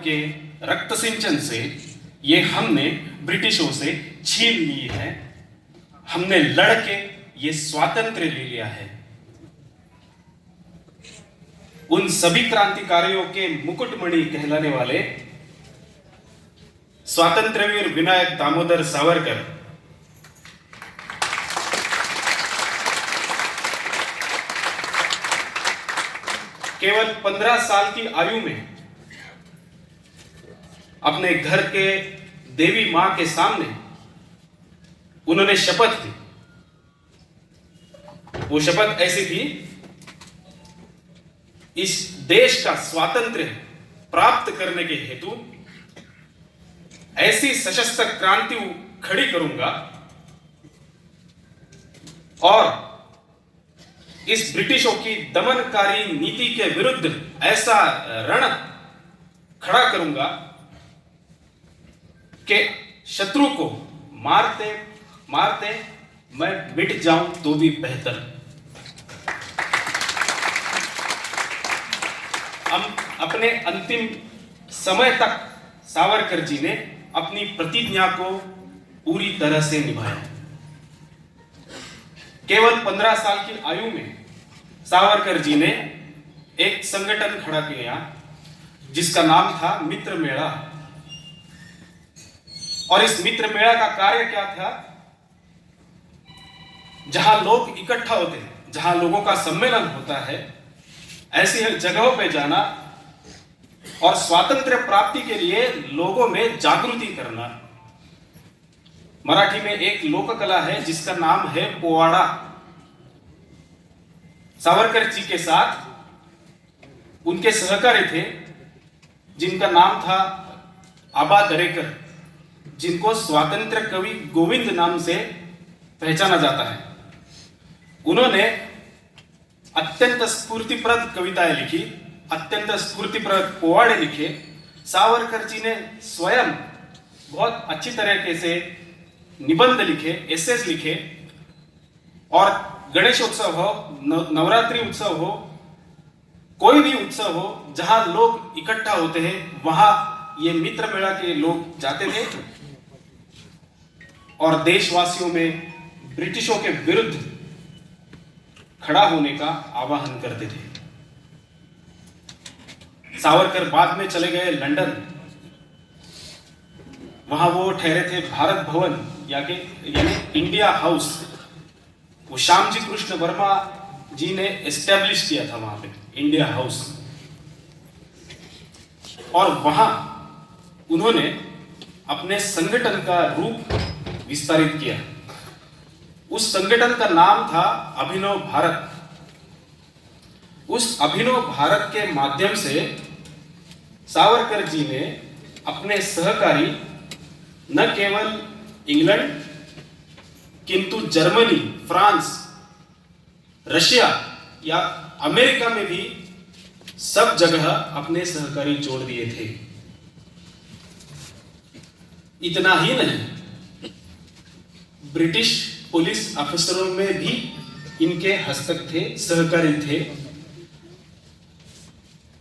के रक्त सिंचन से ये हमने ब्रिटिशों से छीन ली है। हमने लड़के ये स्वातंत्र्य ले लिया है। उन सभी क्रांतिकारियों के मुकुटमणि कहलाने वाले स्वातंत्र्यवीर विनायक दामोदर सावरकर केवल 15 साल की आयु में अपने घर के देवी मां के सामने उन्होंने शपथ ली। वो शपथ ऐसी थी, इस देश का स्वातंत्र्य प्राप्त करने के हेतु ऐसी सशस्त्र क्रांति खड़ी करूंगा और इस ब्रिटिशों की दमनकारी नीति के विरुद्ध ऐसा रण खड़ा करूंगा कि शत्रु को मारते मारते मैं मिट जाऊं तो भी बेहतर। हम अपने अंतिम समय तक सावरकर जी ने अपनी प्रतिज्ञा को पूरी तरह से निभाया। केवल 15 साल की आयु में सावरकर जी ने एक संगठन खड़ा किया जिसका नाम था मित्र मेला। और इस मित्र मेला का कार्य क्या था? जहां लोग इकट्ठा होते हैं, जहां लोगों का सम्मेलन होता है, ऐसी जगहों पे जाना और स्वातंत्र्य प्राप्ति के लिए लोगों में जागृति करना। मराठी में एक लोक कला है जिसका नाम है पोवाड़ा। सावरकर जी के साथ उनके सहकारी थे जिनका नाम था आबा दरेकर, जिनको स्वातंत्र्य कवि गोविंद नाम से पहचाना जाता है। उन्होंने अत्यंत स्फूर्तिप्रद कविताएं लिखी, अत्यंत स्फूर्तिप्रद पोवाड़े लिखे। सावरकर जी ने स्वयं बहुत अच्छी तरीके से निबंध लिखे, एसेस लिखे। और गणेश उत्सव हो, नवरात्रि उत्सव हो, कोई भी उत्सव हो, जहां लोग इकट्ठा होते हैं वहां ये मित्र मेला के लोग जाते थे और देशवासियों में ब्रिटिशों के विरुद्ध खड़ा होने का आह्वान करते थे। सावरकर बाद में चले गए लंदन। वहां वो ठहरे थे भारत भवन यानी इंडिया हाउस। वो श्यामजी कृष्ण वर्मा जी ने एस्टेब्लिश किया था वहां पे इंडिया हाउस। और वहां उन्होंने अपने संगठन का रूप विस्तारित किया। उस संगठन का नाम था अभिनव भारत। उस अभिनव भारत के माध्यम से सावरकर जी ने अपने सहकारी न केवल इंग्लैंड किंतु जर्मनी, फ्रांस, रशिया या अमेरिका में भी सब जगह अपने सहकारी जोड़ दिए थे। इतना ही नहीं, ब्रिटिश पुलिस अफसरों में भी इनके हस्तक थे, सहकारी थे।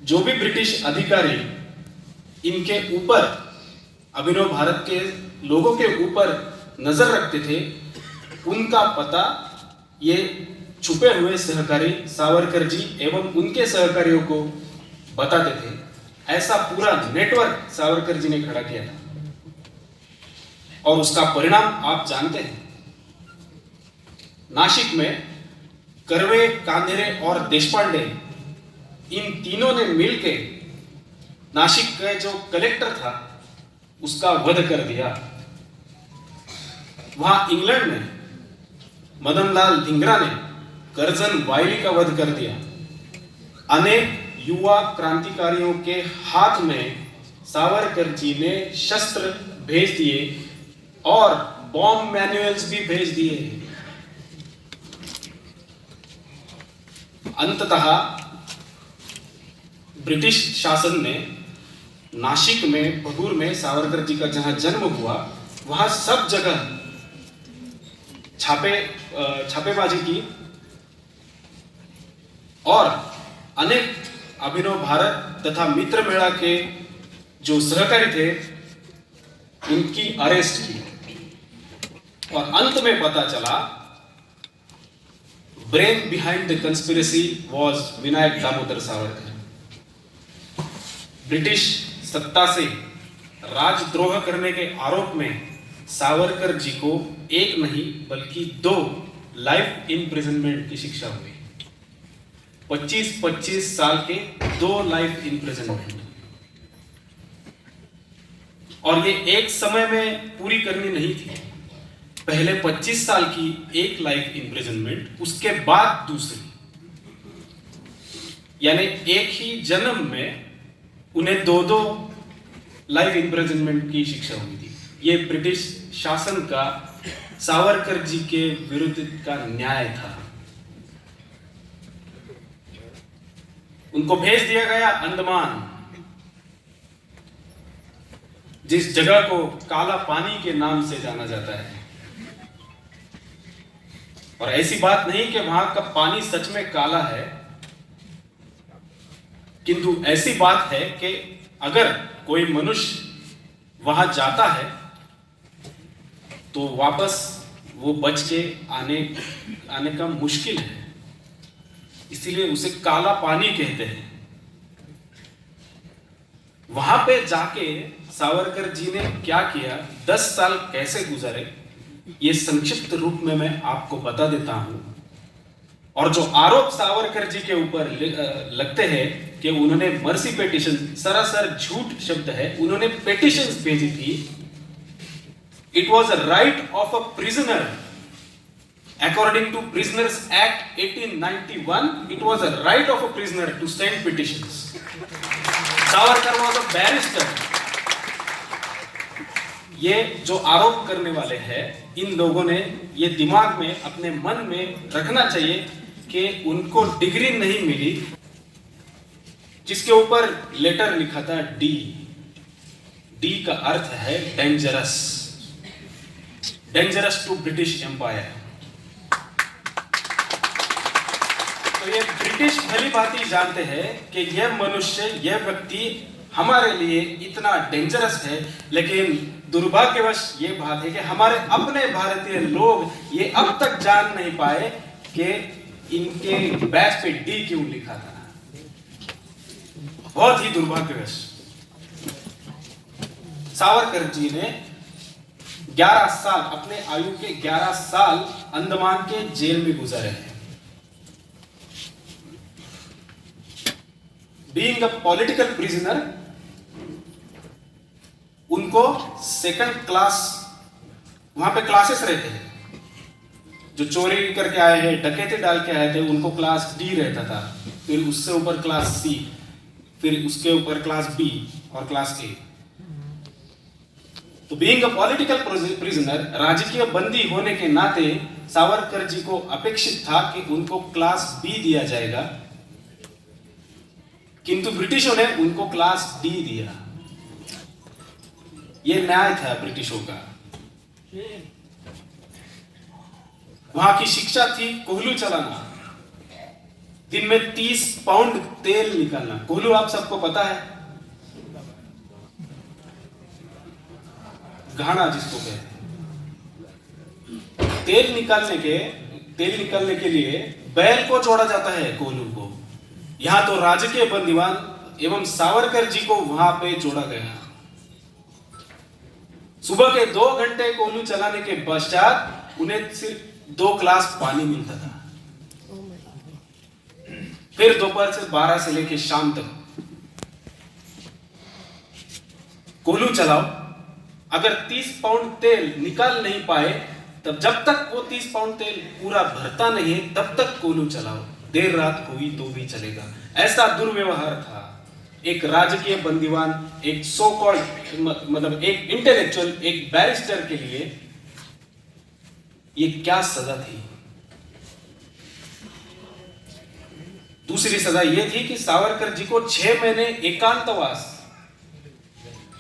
जो भी ब्रिटिश अधिकारी इनके ऊपर, अभिनव भारत के लोगों के ऊपर नजर रखते थे, उनका पता ये छुपे हुए सहकारी सावरकर जी एवं उनके सहकारियों को बताते थे। ऐसा पूरा नेटवर्क सावरकर जी ने खड़ा किया था और उसका परिणाम आप जानते हैं। नासिक में कर्वे, कांदेरे और देशपांडे, इन तीनों ने मिलकर नासिक का जो कलेक्टर था उसका वध कर दिया। वहां इंग्लैंड में मदनलाल धिंगरा ने करजन वायली का वध कर दिया। अनेक युवा क्रांतिकारियों के हाथ में सावरकर जी ने शस्त्र भेज दिए और बॉम्ब मैन्युअल्स भी भेज दिए। अंततः ब्रिटिश शासन ने नासिक में, भगूर में सावरकर जी का जहां जन्म हुआ, वहां सब जगह छापेबाजी की और अनेक अभिनव भारत तथा मित्र मेला के जो सहकारी थे उनकी अरेस्ट की और अंत में पता चला brain behind the conspiracy was Vinayak Damodar Savarkar. British सत्ता से राजद्रोह करने के आरोप में सावरकर जी को एक नहीं बल्कि 2 लाइफ इम्प्रिजनमेंट की शिक्षा हुई। 25-25 साल के 2 लाइफ इम्प्रिजनमेंट, और ये एक समय में पूरी करनी नहीं थी। पहले 25 साल की एक लाइफ इम्प्रिजनमेंट, उसके बाद दूसरी, यानी एक ही जन्म में उन्हें 2-2 लाइफ इम्प्रिजनमेंट की शिक्षा हुई थी। ये ब्रिटिश शासन का सावरकर जी के विरुद्ध का न्याय था। उनको भेज दिया गया अंडमान, जिस जगह को काला पानी के नाम से जाना जाता है। और ऐसी बात नहीं कि वहां का पानी सच में काला है, किंतु ऐसी बात है कि अगर कोई मनुष्य वहां जाता है तो वापस वो बच के आने का मुश्किल है, इसीलिए उसे काला पानी कहते हैं। वहां पे जाके सावरकर जी ने क्या किया, 10 साल कैसे गुजारे, ये संक्षिप्त रूप में मैं आपको बता देता हूं। और जो आरोप सावरकर जी के ऊपर लगते हैं कि उन्होंने मर्सी पेटिशन, सरासर झूठ शब्द है, उन्होंने पेटिशंस भेजी थी। It was a right of a prisoner according to Prisoners Act 1891, it was a right of a prisoner to send petitions. Savarkar was a barrister. ये जो आरोप करने वाले हैं, इन लोगों ने ये दिमाग में, अपने मन में रखना चाहिए कि उनको डिग्री नहीं मिली, जिसके ऊपर लेटर लिखा था डी। डी का अर्थ है dangerous, dangerous to British empire. तो ये ब्रिटिश भली भांति जानते हैं कि यह मनुष्य, यह व्यक्ति हमारे लिए इतना डेंजरस है, लेकिन दुर्भाग्यवश ये बात है कि हमारे अपने भारतीय लोग ये अब तक जान नहीं पाए कि इनके बैच पे डी क्यों लिखा था। बहुत ही दुर्भाग्यवश। सावरकर जी ने 11 साल, अपने आयु के 11 साल अंडमान के जेल में गुजारे हैं। बीइंग अ पॉलिटिकल प्रिजनर, उनको 2nd क्लास, वहां पे क्लासेस रहते हैं। जो चोरी करके आए हैं, डकैती डाल के आए थे, उनको क्लास डी रहता था, फिर उससे ऊपर क्लास सी, फिर उसके ऊपर क्लास बी और क्लास ए। तो बीइंग अ पॉलिटिकल प्रिजनर, राजकीय बंदी होने के नाते सावरकर जी को अपेक्षित था कि उनको क्लास बी दिया जाएगा, किंतु ब्रिटिशों ने उनको क्लास डी दिया। यह न्याय था ब्रिटिशों का। वहां की शिक्षा थी कोहलू चलाना, दिन में 30 पाउंड तेल निकालना। कोहलू आप सबको पता है, घाना जिसको कहते हैं। तेल निकालने के लिए बैल को जोड़ा जाता है कोहलू को। यहां तो राजकीय बंदीवान एवं सावरकर जी को वहां पे जोड़ा गया। सुबह के 2 घंटे कोहलू चलाने के पश्चात उन्हें सिर्फ 2 ग्लास पानी मिलता था। फिर दोपहर से 12 से लेकर शाम तक कोहलू चलाओ। अगर 30 पाउंड तेल निकाल नहीं पाए, तब जब तक वो 30 पाउंड तेल पूरा भरता नहीं है, तब तक कोहलू चलाओ। देर रात हुई तो भी चलेगा। ऐसा दुर्व्यवहार था। एक राजकीय बंदीवान, एक सो कॉल्ड मतलब एक इंटेलेक्चुअल, एक बैरिस्टर के लिए ये क्या सजा थी। दूसरी सजा यह थी कि सावरकर जी को 6 महीने एकांतवास,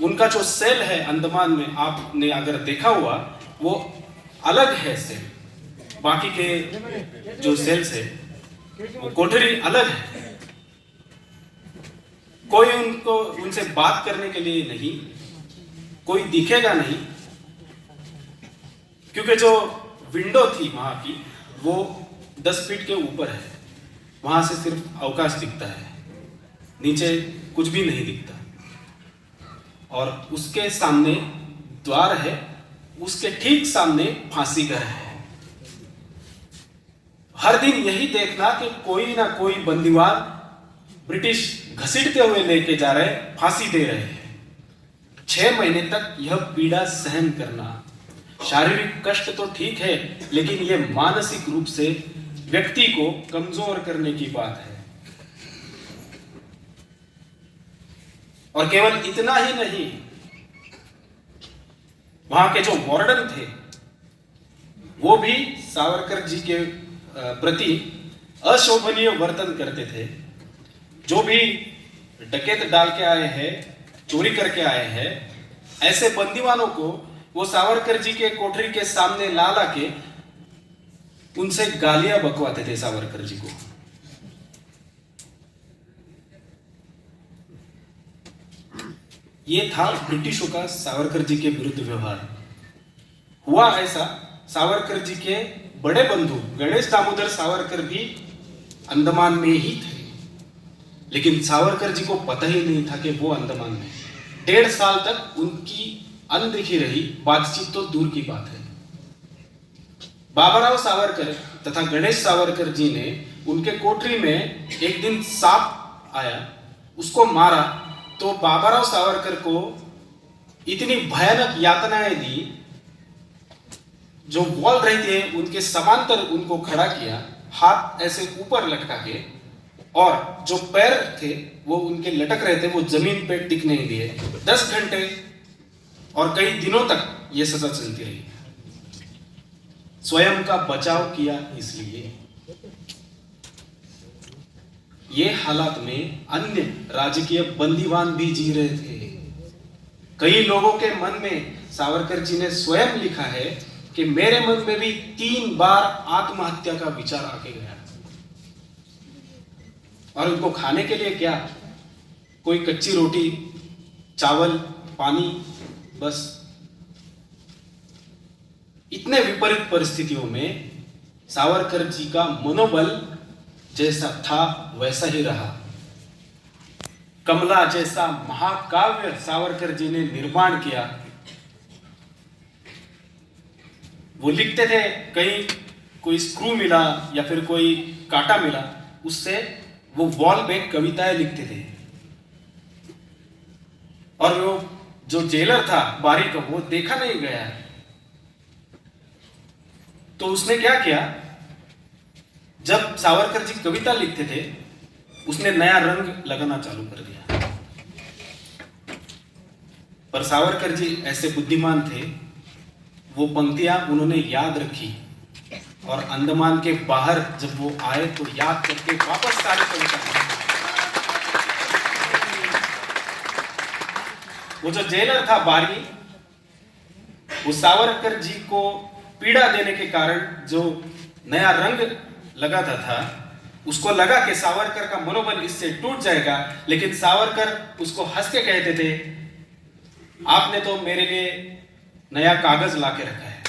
उनका जो सेल है अंडमान में, आपने अगर देखा हुआ, वो अलग है सेल, बाकी के जो सेल्स है वो कोठरी अलग है। कोई उनसे बात करने के लिए नहीं, कोई दिखेगा नहीं, क्योंकि जो विंडो थी वहां की वो 10 फीट के ऊपर है। वहां से सिर्फ अवकाश दिखता है, नीचे कुछ भी नहीं दिखता। और उसके सामने द्वार है, उसके ठीक सामने फांसी घर है। हर दिन यही देखना कि कोई ना कोई बंदीवान ब्रिटिश घसीटते हुए लेके जा रहे, फांसी दे रहे हैं। 6 महीने तक यह पीड़ा सहन करना, शारीरिक कष्ट तो ठीक है, लेकिन यह मानसिक रूप से व्यक्ति को कमजोर करने की बात है। और केवल इतना ही नहीं, वहां के जो वार्डन थे वो भी सावरकर जी के प्रति अशोभनीय वर्तन करते थे। जो भी डकैत डाल के आए हैं, चोरी करके आए हैं, ऐसे बंदीवानों को वो सावरकर जी के कोठरी के सामने ला ला के उनसे गालियां बकवाते थे सावरकर जी को। ये था ब्रिटिशों का सावरकर जी के विरुद्ध व्यवहार। हुआ ऐसा, सावरकर जी के बड़े बंधु गणेश दामोदर सावरकर भी अंडमान में ही थे, लेकिन सावरकर जी को पता ही नहीं था कि वो अंडमान में। 1.5 साल तक उनकी अनदेखी रही, बातचीत तो दूर की बात है। बाबाराव सावरकर तथा गणेश सावरकर जी ने उनके कोठरी में एक दिन सांप आया, उसको मारा, तो बाबाराव सावरकर को इतनी भयानक यातनाएं दी, जो बोल रहे थे उनके समांतर उनको खड़ा किया, हाथ ऐसे ऊपर लटका के, और जो पैर थे वो उनके लटक रहे थे, वो जमीन पे टिक नहीं दिए। 10 घंटे और कई दिनों तक ये सजा चलती रही। स्वयं का बचाव किया इसलिए। ये हालात में अन्य राजकीय बंदीवान भी जी रहे थे। कई लोगों के मन में सावरकर जी ने स्वयं लिखा है कि मेरे मन में भी 3 बार आत्महत्या का विचार आके गया, और उनको खाने के लिए क्या, कोई कच्ची रोटी, चावल, पानी, बस। इतने विपरीत परिस्थितियों में सावरकर जी का मनोबल जैसा था वैसा ही रहा। कमला जैसा महाकाव्य सावरकर जी ने निर्माण किया। वो लिखते थे, कहीं कोई स्क्रू मिला या फिर कोई कांटा मिला, उससे वो वॉल पे कविताएं लिखते थे। और वो जो जेलर था बारी का, वो देखा नहीं गया, तो उसने क्या किया, जब सावरकर जी कविता लिखते थे उसने नया रंग लगाना चालू कर दिया। पर सावरकर जी ऐसे बुद्धिमान थे, वो पंक्तियां उन्होंने याद रखी, और अंडमान के बाहर जब वो आए तो याद करके वापस सारी कविता। वो जो जेलर था बारी, वो सावरकर जी को पीड़ा देने के कारण जो नया रंग लगाता था, उसको लगा कि सावरकर का मनोबल इससे टूट जाएगा, लेकिन सावरकर उसको हंस के कहते थे, आपने तो मेरे लिए नया कागज लाके रखा है।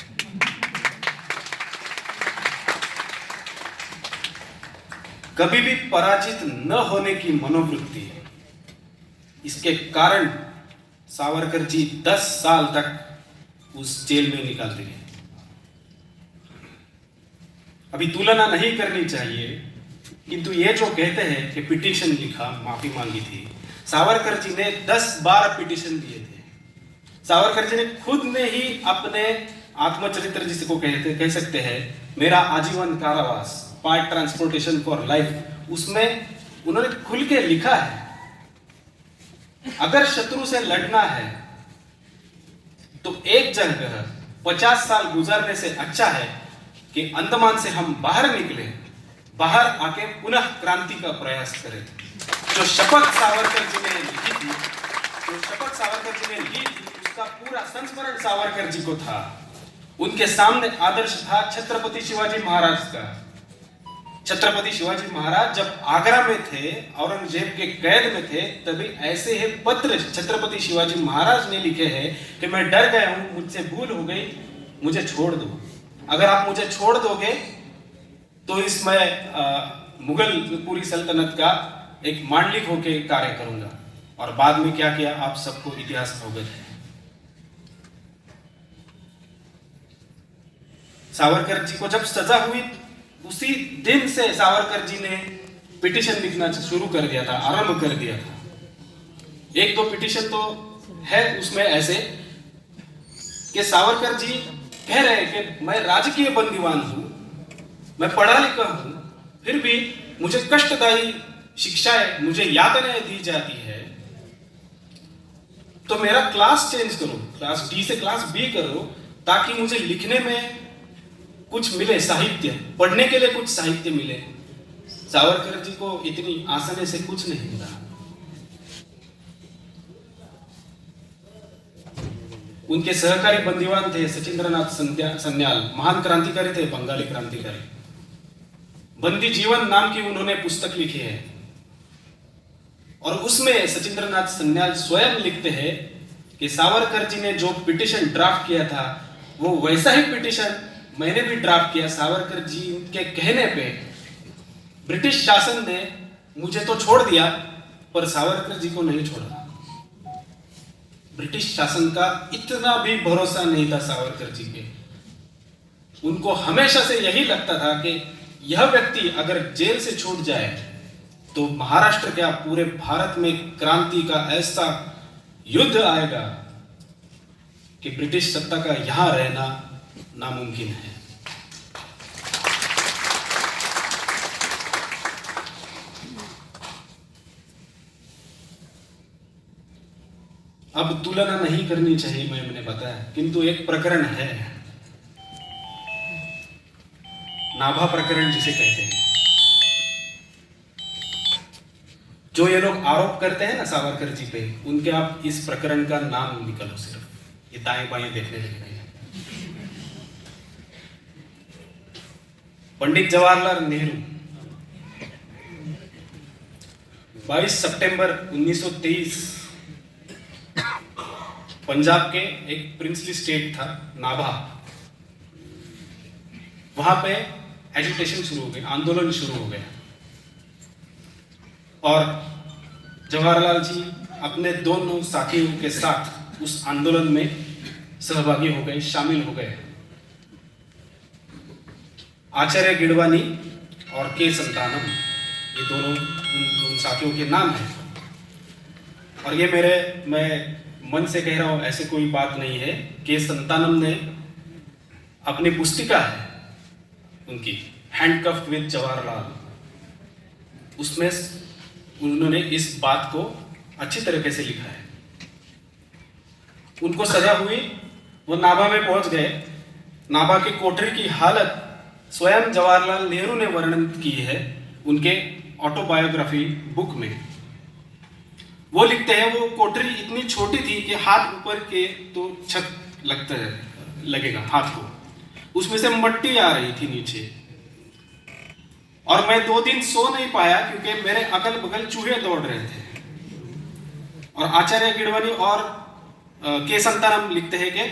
कभी भी पराजित न होने की मनोवृत्ति, इसके कारण सावरकर जी 10 साल तक उस जेल में निकालते गए। अभी तुलना नहीं करनी चाहिए, किंतु ये जो कहते हैं कि पिटीशन लिखा, माफी मांगी थी, सावरकर जी ने 10 बार पिटीशन दिए थे। सावरकर जी ने खुद ने ही अपने आत्मचरित्र जिसको कह सकते हैं, मेरा आजीवन कारावास, पार्ट ट्रांसपोर्टेशन फॉर लाइफ, उसमें उन्होंने खुल के लिखा है, अगर शत्रु से लड़ना है तो एक जगह 50 साल गुजारने से अच्छा है कि अंडमान से हम बाहर निकले, बाहर आके पुनः क्रांति का प्रयास करें। जो शपथ सावरकर जी ने लिखी थी, उसका पूरा संस्मरण सावरकर जी को था। उनके सामने आदर्श था छत्रपति शिवाजी महाराज का। छत्रपति शिवाजी महाराज जब आगरा में थे, औरंगजेब के कैद में थे, तभी ऐसे ही पत्र छत्रपति शिवाजी महाराज ने लिखे हैं कि मैं डर गया हूं, मुझसे भूल हो गई, मुझे छोड़ दो। अगर आप मुझे छोड़ दोगे तो इसमें मुगल पूरी सल्तनत का एक मांडलिक होकर कार्य करूंगा। और बाद में क्या किया आप सबको इतिहास अवगत है। सावरकर जी को जब सजा हुई, उसी दिन से सावरकर जी ने पिटीशन लिखना शुरू कर दिया था, आरंभ कर दिया था। एक दो पिटीशन तो है उसमें ऐसे कि सावरकर जी कह रहे हैं कि मैं राजकीय बंदीवान हूं, मैं पढ़ा लिखा हूं, फिर भी मुझे कष्टदायी शिक्षाएं, मुझे यातनाएं दी जाती है, तो मेरा क्लास चेंज करो, क्लास डी से क्लास बी करो, ताकि मुझे लिखने में कुछ मिले, साहित्य पढ़ने के लिए कुछ साहित्य मिले। सावरकर जी को इतनी आसानी से कुछ नहीं मिला। उनके सहकारी बंदीवान थे सचिंद्रनाथ सन्याल, महान क्रांतिकारी थे, बंगाली क्रांतिकारी। बंदी जीवन नाम की उन्होंने पुस्तक लिखी है और उसमें सचिंद्रनाथ सन्याल स्वयं लिखते हैं कि सावरकर जी ने जो पिटीशन ड्राफ्ट किया था वो वैसा ही पिटीशन मैंने भी ड्राफ्ट किया। सावरकर जी के कहने पे ब्रिटिश शासन ने मुझे तो छोड़ दिया, पर सावरकर जी को नहीं छोड़ा। ब्रिटिश शासन का इतना भी भरोसा नहीं था सावरकर जी पे। उनको हमेशा से यही लगता था कि यह व्यक्ति अगर जेल से छूट जाए तो महाराष्ट्र क्या पूरे भारत में क्रांति का ऐसा युद्ध आएगा कि ब्रिटिश सत्ता का यहां रहना नामुमकिन है। अब तुलना नहीं करनी चाहिए, मैंने बताया, किंतु एक प्रकरण है, नाभा प्रकरण जिसे कहते हैं। जो ये लोग आरोप करते हैं ना सावरकर जी पे, उनके आप इस प्रकरण का नाम निकालो, सिर्फ ये दाएं बाएं देखने लगे। पंडित जवाहरलाल नेहरू 22 सितंबर 1923 पंजाब के एक प्रिंसली स्टेट था नाभा, वहां पे एजिटेशन शुरू हो गई, आंदोलन शुरू हो गया। और जवाहरलाल जी अपने दोनों साथियों के साथ उस आंदोलन में सहभागी हो गए, शामिल हो गए। आचार्य गिडवानी और के संतानम, ये दोनों उन साथियों के नाम हैं। और ये मैं मन से कह रहा हूं, ऐसे कोई बात नहीं है। के संतानम ने अपनी पुस्तिका है उनकी, हैंडकफ्ड विद जवाहरलाल, उसमें उन्होंने इस बात को अच्छी तरीके से लिखा है। उनको सजा हुई, वो नाभा में पहुंच गए। नाभा की कोठरी की हालत स्वयं जवाहरलाल नेहरू ने वर्णन की है उनके ऑटोबायोग्राफी बुक में। वो लिखते हैं वो कोठरी इतनी छोटी थी कि हाथ ऊपर के तो छत लगेगा हाथ को, उसमें से मिट्टी आ रही थी नीचे। और मैं 2 दिन सो नहीं पाया क्योंकि मेरे अगल बगल चूहे दौड़ रहे थे। और आचार्य गिडवानी और के संतानम लिखते हैं कि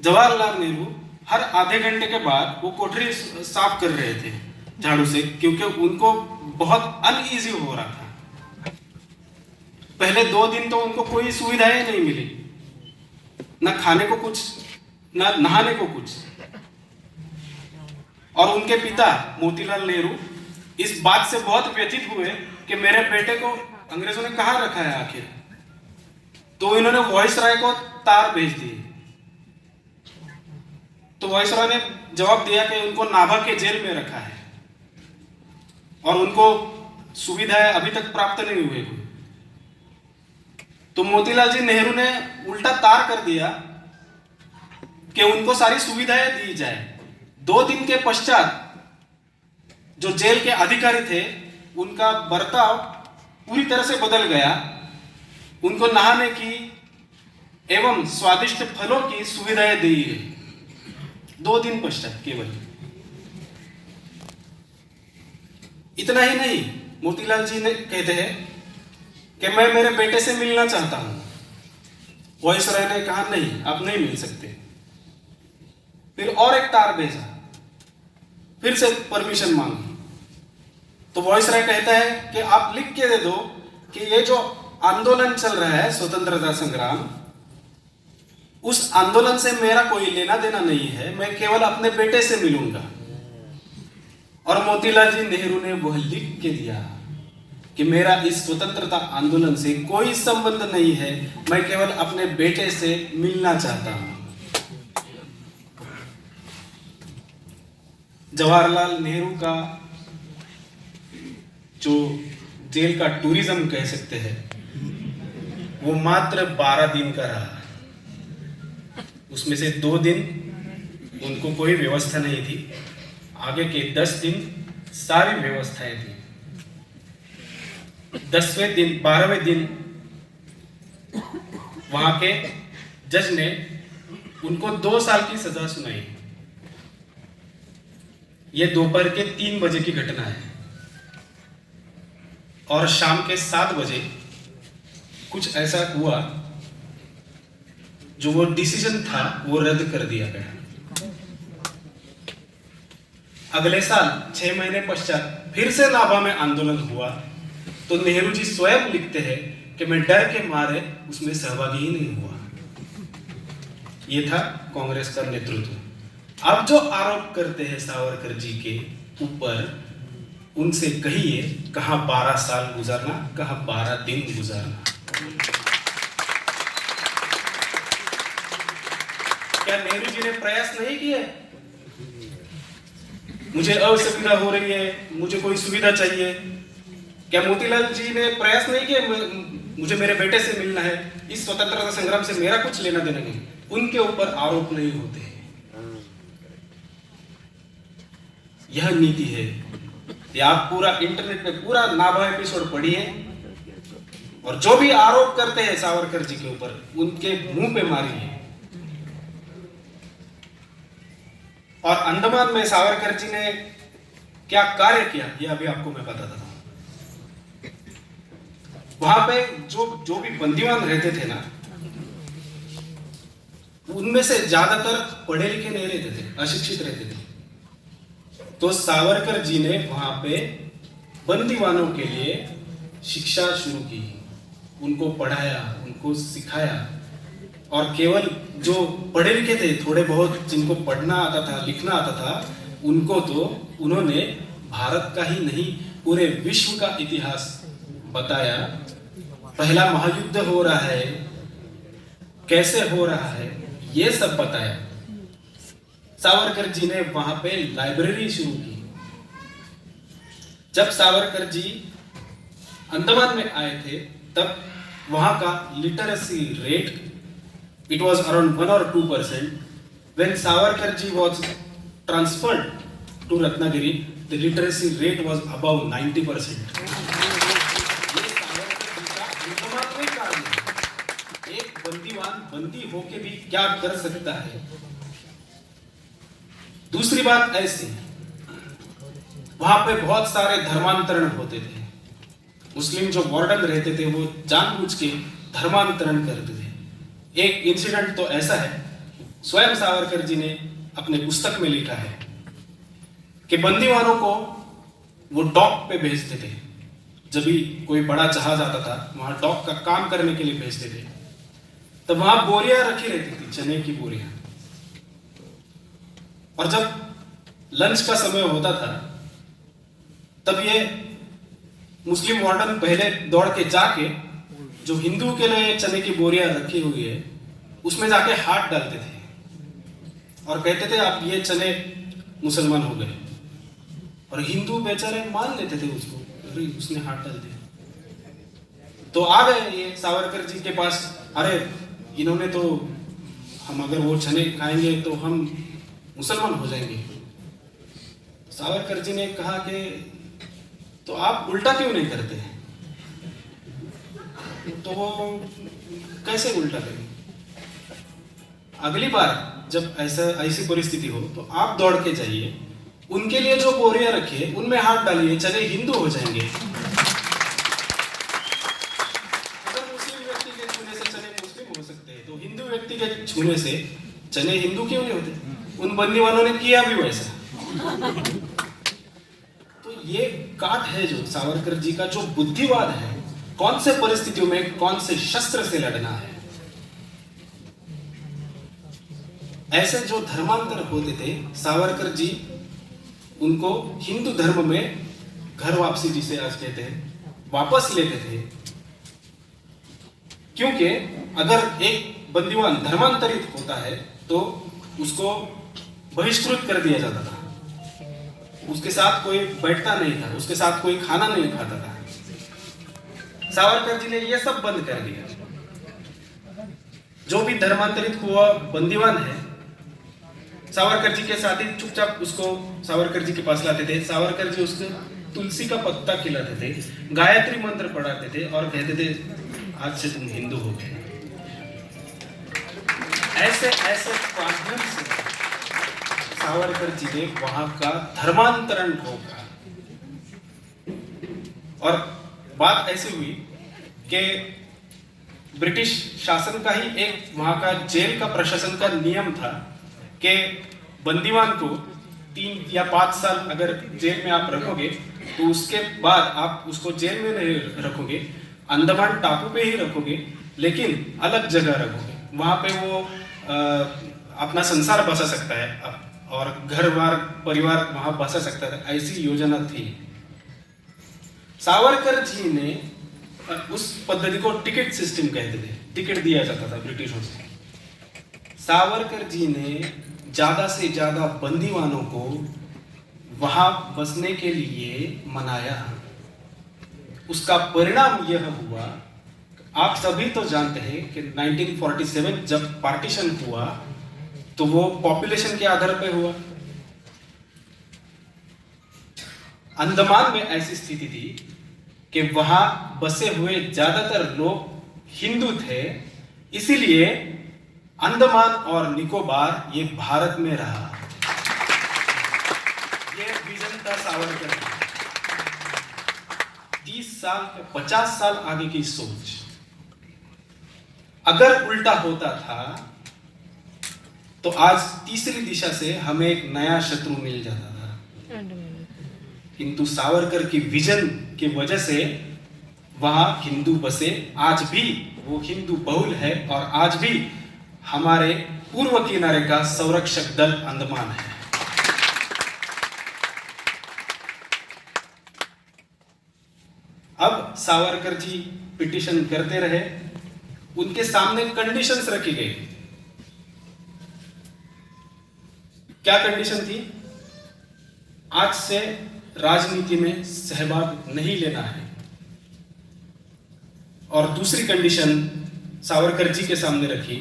जवाहरलाल नेहरू हर आधे घंटे के बाद वो कोठरी साफ कर रहे थे झाड़ू से, क्योंकि उनको बहुत अनईजी हो रहा था। पहले 2 दिन तो उनको कोई सुविधाएं नहीं मिली, ना खाने को कुछ, ना नहाने को कुछ। और उनके पिता मोतीलाल नेहरू इस बात से बहुत व्यथित हुए कि मेरे बेटे को अंग्रेजों ने कहां रखा है आखिर। तो इन्होंने वायसराय को तार भेज दिए। तो वायसराय ने जवाब दिया कि उनको नाभा के जेल में रखा है और उनको सुविधाएं अभी तक प्राप्त नहीं हुई। तो मोतीलाल जी नेहरू ने उल्टा तार कर दिया कि उनको सारी सुविधाएं दी जाए। 2 दिन के पश्चात जो जेल के अधिकारी थे उनका बर्ताव पूरी तरह से बदल गया। उनको नहाने की एवं स्वादिष्ट फलों की सुविधाएं दी गई 2 दिन पश्चात केवल। इतना ही नहीं, मोतीलाल जी ने कहते हैं कि मैं मेरे बेटे से मिलना चाहता हूं। वायसराय ने कहा नहीं, आप नहीं मिल सकते। फिर और एक तार भेजा, फिर से परमिशन मांगी, तो वायसराय कहता है कि आप लिख के दे दो कि ये जो आंदोलन चल रहा है स्वतंत्रता संग्राम, उस आंदोलन से मेरा कोई लेना देना नहीं है, मैं केवल अपने बेटे से मिलूंगा। और मोतीलाल जी नेहरू ने वह लिख के दिया कि मेरा इस स्वतंत्रता आंदोलन से कोई संबंध नहीं है, मैं केवल अपने बेटे से मिलना चाहता हूं। जवाहरलाल नेहरू का जो जेल का टूरिज्म कह सकते हैं, वो मात्र 12 दिन का रहा। उसमें से 2 दिन उनको कोई व्यवस्था नहीं थी, आगे के 10 दिन सारी व्यवस्थाएं थी। 10वें दिन 12वें दिन वहां के जज ने उनको 2 साल की सजा सुनाई। यह दोपहर के 3 बजे की घटना है और शाम के 7 बजे कुछ ऐसा हुआ जो वो डिसीजन था वो रद्द कर दिया गया। अगले साल 6 महीने पश्चात फिर से नाभा में आंदोलन हुआ, तो नेहरू जी स्वयं लिखते हैं कि मैं डर के मारे उसमें सहभागी ही नहीं हुआ। यह था कांग्रेस का नेतृत्व। अब जो आरोप करते हैं सावरकर जी के ऊपर, उनसे कहिए कहां 12 साल गुजारना, कहां 12 दिन गुजारना। क्या नेहरू जी ने प्रयास नहीं किए? मुझे असुविधा हो रही है, मुझे कोई सुविधा चाहिए। क्या मोतीलाल जी ने प्रयास नहीं किए, मुझे मेरे बेटे से मिलना है, इस स्वतंत्रता संग्राम से मेरा कुछ लेना देना नहीं? उनके ऊपर आरोप नहीं होते। यह नीति है। ये आप पूरा इंटरनेट पे पूरा नाभा एपिसोड पढ़िए और जो भी आरोप करते हैं सावरकर जी के ऊपर, उनके मुंह पे मारिए। और अंडमान में सावरकर जी ने क्या कार्य किया, यह अभी आपको मैं बताता हूं। वहां पे जो भी बंदीवान रहते थे ना, उनमें से ज्यादातर पढ़े लिखे नहीं रहते थे, अशिक्षित रहते थे। तो सावरकर जी ने वहां पे बंदीवानों के लिए शिक्षा शुरू की, उनको पढ़ाया, उनको सिखाया। और केवल जो पढ़े लिखे थे, थोड़े बहुत जिनको पढ़ना आता था, लिखना आता था, उनको तो उन्होंने भारत का ही नहीं पूरे विश्व का इतिहास बताया। पहला महायुद्ध हो रहा है, कैसे हो रहा है, ये सब बताया। सावरकर जी ने वहां पे लाइब्रेरी शुरू की। जब सावरकर जी अंडमान में आए थे, तब वहां का literacy rate it was around 1 or 2%. When Savarkar ji was transferred to Ratnagiri, the literacy rate was above 90%. ये सावरकर जी का अंडमान में कार्य है। एक बंदीवान बंदी होके भी क्या कर सकता है। दूसरी बात ऐसी, वहां पे बहुत सारे धर्मांतरण होते थे। मुस्लिम जो वार्डन रहते थे, वो जानबूझ के धर्मांतरण करते थे। एक इंसिडेंट तो ऐसा है, स्वयं सावरकर जी ने अपने पुस्तक में लिखा है कि बंदीवानों को वो डॉक पे भेजते थे। जब भी कोई बड़ा जहाज आता था, वहां डॉक का काम करने के लिए भेजते थे। तो वहां बोरियां रखी रहती थी, चने की बोरियां। और जब लंच का समय होता था, तब ये मुस्लिम वार्डन पहले दौड़ के जाके जो हिंदू के लिए चने की बोरियां रखी हुई है, उसमें जाके हाथ डालते थे और कहते थे आप ये चने मुसलमान हो गए। और हिंदू बेचारे मान लेते थे उसको, अरे उसने हाथ डाल दिया। तो आ गए ये सावरकर जी के पास, अरे इन्होंने तो, हम अगर वो चने खाएंगे तो हम मुसलमान हो जाएंगे। सावरकर जी ने कहा कि तो आप उल्टा क्यों नहीं करते हैं? तो वो कैसे उल्टा करें? अगली बार जब ऐसी परिस्थिति हो तो आप दौड़ के जाइए उनके लिए जो बोरियां रखिए उनमें हाथ डालिए, चने हिंदू हो जाएंगे। अगर मुस्लिम व्यक्ति के छूने से चने मुस्लिम हो सकते हैं, तो हिंदू व्यक्ति के छूने से चने हिंदू क्यों नहीं होते? उन बंदीवानों ने किया भी वैसा। तो ये काट है जो सावरकर जी का, जो बुद्धिवाद है, कौन से परिस्थितियों में कौन से शस्त्र से लड़ना है। ऐसे जो धर्मांतर होते थे, सावरकर जी उनको हिंदू धर्म में घर वापसी, जिसे आज कहते हैं, वापस लेते थे। क्योंकि अगर एक बंदीवान धर्मांतरित होता है तो उसको बहिष्कृत कर दिया जाता था, उसके साथ कोई बैठता नहीं था, उसके साथ कोई खाना नहीं खाता था। सावरकर जी ने यह सब बंद कर दिया। जो भी धर्मांतरित हुआ बंदीवान है, सावरकर जी के साथ ही चुपचाप उसको सावरकर जी के पास लाते थे। सावरकर जी उसको तुलसी का पत्ता खिलाते थे, गायत्री मंत्र पढ़ाते थे और कहते थे आज से तुम हिंदू हो गए। ऐसे ऐसे माध्यम से सावरकर जी ने वहां का धर्मांतरण रोका। और बात ऐसी हुई कि ब्रिटिश शासन का ही एक वहां का जेल का प्रशासन का नियम था कि बंदीवान को 3 या 5 साल अगर जेल में आप रखोगे तो उसके बाद आप उसको जेल में नहीं रखोगे, अंडमान टापू पे ही रखोगे, लेकिन अलग जगह रखोगे। वहां पे वो अपना संसार बसा सकता है और घर बार परिवार वहां बसा सकता है। ऐसी योजना थी। सावरकर जी ने उस पद्धति को टिकट सिस्टम कहते थे, टिकट दिया जाता था ब्रिटिशों से। सावरकर जी ने ज्यादा से ज्यादा बंदीवानों को वहां बसने के लिए मनाया। उसका परिणाम यह हुआ, आप सभी तो जानते हैं कि 1947 जब पार्टीशन हुआ तो वो पॉपुलेशन के आधार पर हुआ। अंडमान में ऐसी स्थिति थी कि वहां बसे हुए ज्यादातर लोग हिंदू थे, इसीलिए अंडमान और निकोबार ये भारत में रहा। ये विजन था सावरकर का। 30 साल 50 साल आगे की सोच। अगर उल्टा होता था तो आज तीसरी दिशा से हमें एक नया शत्रु मिल जाता था। किंतु सावरकर की विजन की वजह से वहां हिंदू बसे। आज भी वो हिंदू बहुल है और आज भी हमारे पूर्व किनारे का संरक्षक दल अंडमान है। अब सावरकर जी पिटीशन करते रहे, उनके सामने कंडीशंस रखी गई। क्या कंडीशन थी? आज से राजनीति में सहभाग नहीं लेना है। और दूसरी कंडीशन सावरकर जी के सामने रखी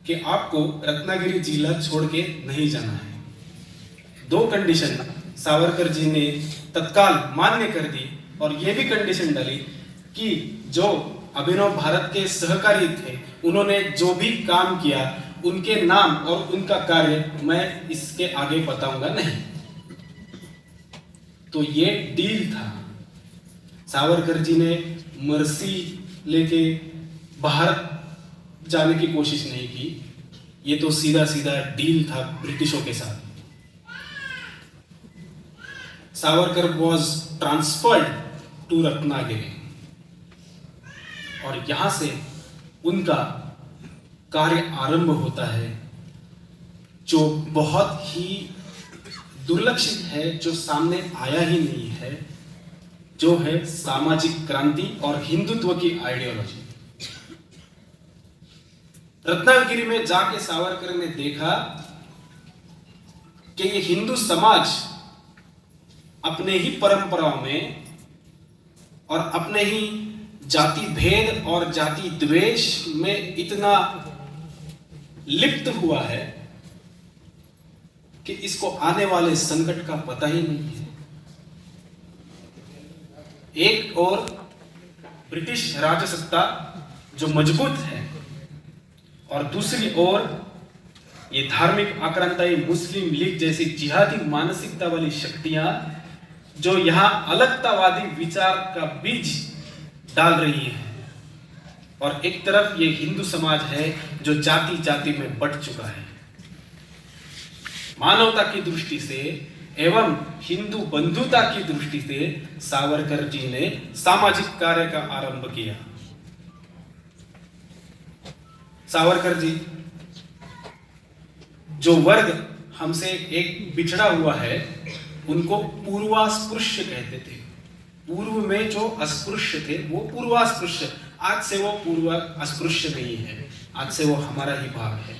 कि आपको रत्नागिरी जिला छोड़ के नहीं जाना है। 2 कंडीशन सावरकर जी ने तत्काल मान्य कर दी और यह भी कंडीशन डाली कि जो अभिनव भारत के सहकारी थे, उन्होंने जो भी काम किया उनके नाम और उनका कार्य मैं इसके आगे बताऊंगा नहीं। तो ये डील था। सावरकर जी ने मर्सी लेके बाहर जाने की कोशिश नहीं की। ये तो सीधा सीधा डील था ब्रिटिशों के साथ। Savarkar was transferred to Ratnagiri और यहां से उनका कार्य आरंभ होता है, जो बहुत ही दुर्लक्षित है, जो सामने आया ही नहीं है, जो है सामाजिक क्रांति और हिंदुत्व की आइडियोलॉजी। रत्नागिरी में जाके सावरकर ने देखा कि ये हिंदू समाज अपने ही परंपराओं में और अपने ही जाति भेद और जाति द्वेष में इतना लिप्त हुआ है कि इसको आने वाले संकट का पता ही नहीं है। एक और ब्रिटिश राजसत्ता जो मजबूत है और दूसरी ओर ये धार्मिक आक्रांताई मुस्लिम लीग जैसी जिहादी मानसिकता वाली शक्तियां जो यहाँ अलगतावादी विचार का बीज डाल रही हैं, और एक तरफ ये हिंदू समाज है जो जाति जाति में बंट चुका है। मानवता की दृष्टि से एवं हिंदू बंधुता की दृष्टि से सावरकर जी ने सामाजिक कार्य का आरंभ किया। सावरकर जी जो वर्ग हमसे एक बिछड़ा हुआ है उनको पूर्वास्पृश्य कहते थे। पूर्व में जो अस्पृश्य थे वो पूर्वास्पृश्य, आज से वो पूर्व अस्पृश्य नहीं है, आज से वो हमारा ही भाग है।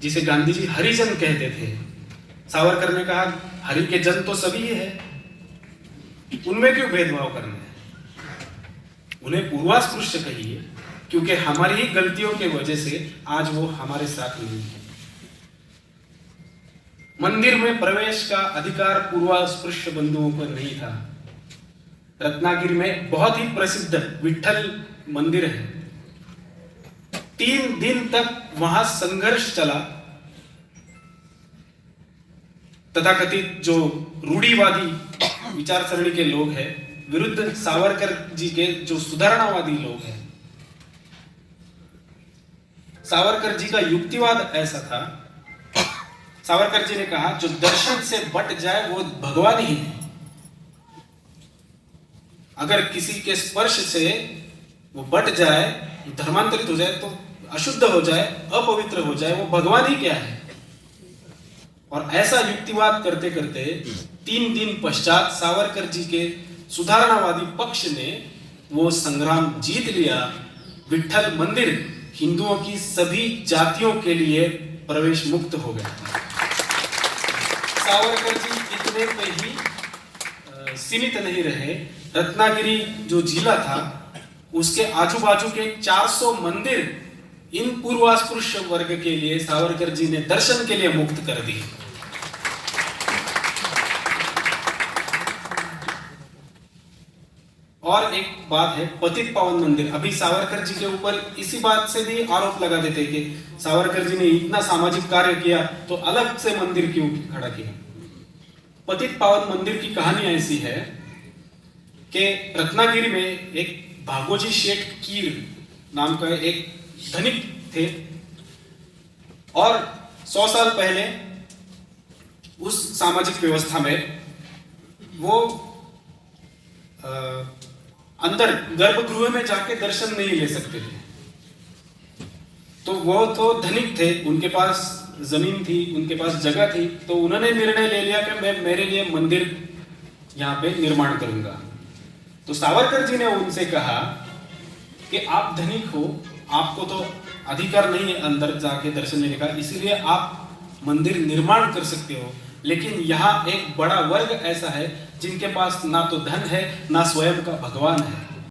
जिसे गांधी जी हरिजन कहते थे, सावरकर ने कहा हरि के जन तो सभी है, उनमें क्यों भेदभाव करना है, उन्हें पूर्वास्पृश्य कहिए, क्योंकि हमारी ही गलतियों की वजह से आज वो हमारे साथ नहीं है। मंदिर में प्रवेश का अधिकार पूर्वास्पृश्य बंधुओं को नहीं था। रत्नागिरी में बहुत ही प्रसिद्ध विठल मंदिर है। 3 दिन तक वहां संघर्ष चला। तथाकथित जो रूढ़िवादी विचारसरणी के लोग हैं विरुद्ध सावरकर जी के जो सुधारणावादी लोग हैं। सावरकर जी का युक्तिवाद ऐसा था, सावरकर जी ने कहा जो दर्शन से बट जाए वो भगवान ही है। अगर किसी के स्पर्श से वो बट जाए, धर्मांतरित हो जाए, तो अशुद्ध हो जाए, अपवित्र हो जाए, वो भगवान ही क्या है। और ऐसा युक्तिवाद करते करते 3 दिन पश्चात सावरकर जी के सुधारणावादी पक्ष ने वो संग्राम जीत लिया। विठल मंदिर हिंदुओं की सभी जातियों के लिए प्रवेश मुक्त हो गया। सावरकर जी इतने पे ही सीमित नहीं रहे। रत्नागिरी जो जिला था उसके आजू बाजू के 400 मंदिर इन पूर्वास्पृश्य वर्ग के लिए सावरकर जी ने दर्शन के लिए मुक्त कर दिए। और एक बात है, पतित पावन मंदिर। अभी सावरकर जी के ऊपर इसी बात से भी आरोप लगा देते कि सावरकर जी ने इतना सामाजिक कार्य किया तो अलग से मंदिर क्यों खड़ा किया। पतित पावन मंदिर की कहानी ऐसी है कि रत्नागिरी में एक भागोजी शेठ कीर नाम का एक धनिक थे, और 100 साल पहले उस सामाजिक व्यवस्था में वो अंदर गर्भगृह में जाके दर्शन नहीं ले सकते थे। तो वो तो धनिक थे, उनके पास जमीन थी, उनके पास जगह थी, तो उन्होंने निर्णय ले लिया कि मैं मेरे लिए मंदिर यहाँ पे निर्माण करूंगा। तो सावरकर जी ने उनसे कहा कि आप धनिक हो, आपको तो अधिकार नहीं है अंदर जाके दर्शन लेने का, इसीलिए आप मंदिर निर्माण कर सकते हो, लेकिन यहाँ एक बड़ा वर्ग ऐसा है जिनके पास ना तो धन है ना स्वयं का भगवान है।